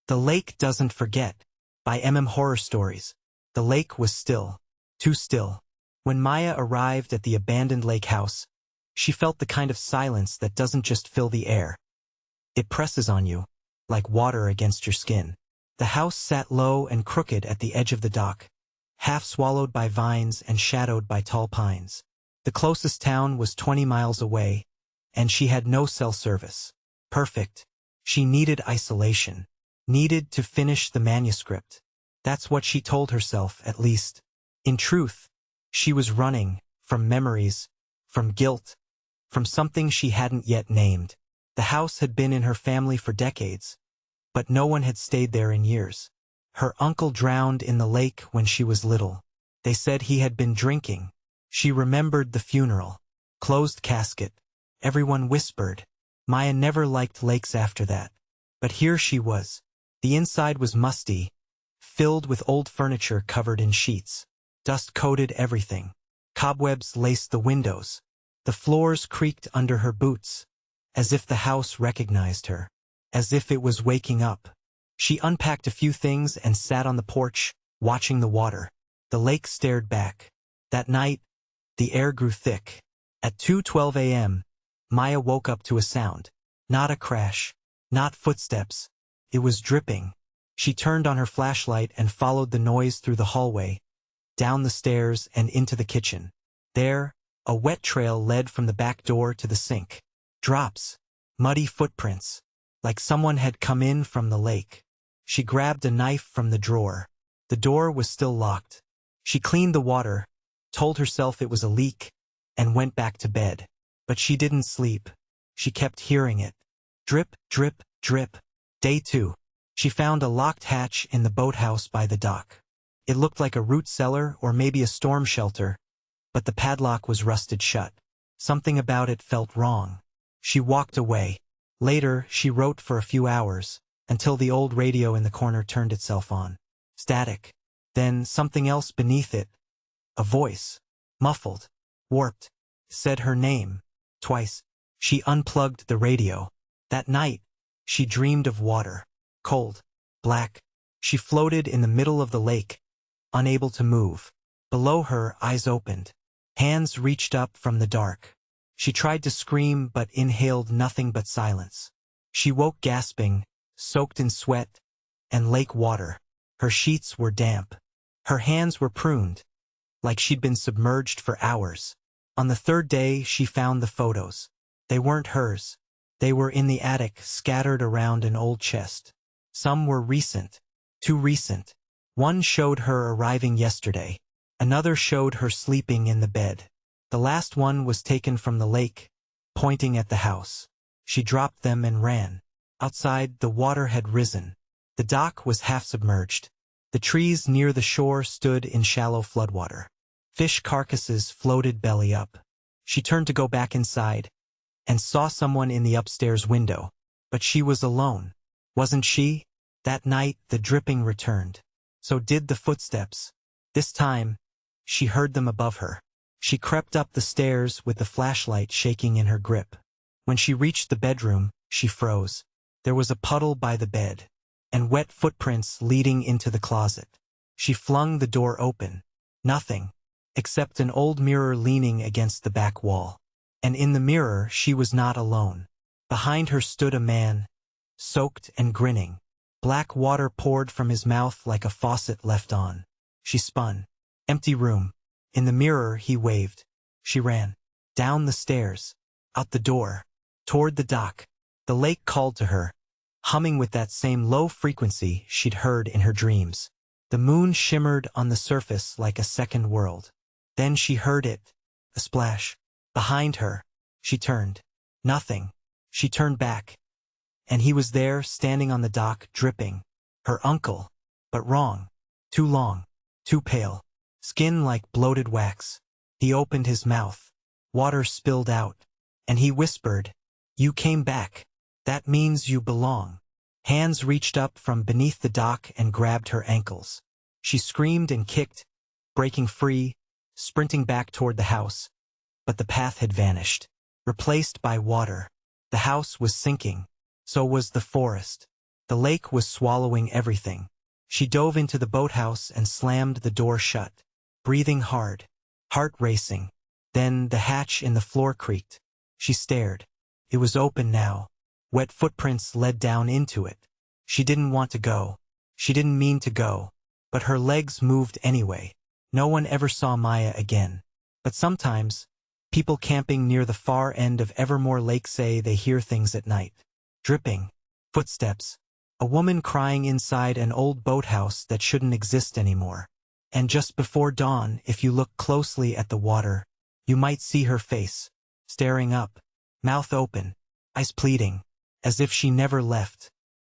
The Lake Doesn't Forget, by MMHorrorStories. The lake was still, too still. When Maya arrived at the abandoned lake house, she felt the kind of silence that doesn't just fill the air. It presses on you, like water against your skin. The house sat low and crooked at the edge of the dock, half swallowed by vines and shadowed by tall pines. The closest town was 20 miles away, and she had no cell service. Perfect. She needed isolation. Needed to finish the manuscript. That's what she told herself, at least. In truth, she was running from memories, from guilt, from something she hadn't yet named. The house had been in her family for decades, but no one had stayed there in years. Her uncle drowned in the lake when she was little. They said he had been drinking. She remembered the funeral. Closed casket. Everyone whispered. Maya never liked lakes after that. But here she was. The inside was musty, filled with old furniture covered in sheets. Dust coated everything. Cobwebs laced the windows. The floors creaked under her boots, as if the house recognized her, as if it was waking up. She unpacked a few things and sat on the porch, watching the water. The lake stared back. That night, the air grew thick. At 2:12 a.m., Maya woke up to a sound. Not a crash, not footsteps. It was dripping. She turned on her flashlight and followed the noise through the hallway, down the stairs and into the kitchen. There, a wet trail led from the back door to the sink. Drops. Muddy footprints. Like someone had come in from the lake. She grabbed a knife from the drawer. The door was still locked. She cleaned the water, told herself it was a leak, and went back to bed. But she didn't sleep. She kept hearing it. Drip, drip, drip. Day 2. She found a locked hatch in the boathouse by the dock. It looked like a root cellar or maybe a storm shelter, but the padlock was rusted shut. Something about it felt wrong. She walked away. Later, she wrote for a few hours, until the old radio in the corner turned itself on. Static. Then something else beneath it. A voice. Muffled. Warped. Said her name. Twice. She unplugged the radio. That night, she dreamed of water. Cold. Black. She floated in the middle of the lake, unable to move. Below her, eyes opened. Hands reached up from the dark. She tried to scream but inhaled nothing but silence. She woke gasping, soaked in sweat and lake water. Her sheets were damp. Her hands were pruned, like she'd been submerged for hours. On the third day, she found the photos. They weren't hers. They were in the attic, scattered around an old chest. Some were recent. Too recent. One showed her arriving yesterday. Another showed her sleeping in the bed. The last one was taken from the lake, pointing at the house. She dropped them and ran. Outside, the water had risen. The dock was half submerged. The trees near the shore stood in shallow floodwater. Fish carcasses floated belly up. She turned to go back inside, and saw someone in the upstairs window. But she was alone. Wasn't she? That night, the dripping returned. So did the footsteps. This time, she heard them above her. She crept up the stairs with the flashlight shaking in her grip. When she reached the bedroom, she froze. There was a puddle by the bed, and wet footprints leading into the closet. She flung the door open. Nothing, except an old mirror leaning against the back wall. And in the mirror, she was not alone. Behind her stood a man, soaked and grinning. Black water poured from his mouth like a faucet left on. She spun. Empty room. In the mirror, he waved. She ran. Down the stairs. Out the door. Toward the dock. The lake called to her, humming with that same low frequency she'd heard in her dreams. The moon shimmered on the surface like a second world. Then she heard it. A splash. Behind her. She turned. Nothing. She turned back. And he was there, standing on the dock, dripping. Her uncle. But wrong. Too long. Too pale. Skin like bloated wax. He opened his mouth. Water spilled out. And he whispered, "You came back. That means you belong." Hands reached up from beneath the dock and grabbed her ankles. She screamed and kicked, breaking free, sprinting back toward the house. But the path had vanished, replaced by water. The house was sinking. So was the forest. The lake was swallowing everything. She dove into the boathouse and slammed the door shut, breathing hard, heart racing. Then the hatch in the floor creaked. She stared. It was open now. Wet footprints led down into it. She didn't want to go. She didn't mean to go. But her legs moved anyway. No one ever saw Maya again. But sometimes, people camping near the far end of Evermore Lake say they hear things at night. Dripping. Footsteps. A woman crying inside an old boathouse that shouldn't exist anymore. And just before dawn, if you look closely at the water, you might see her face, staring up, mouth open, eyes pleading, as if she never left.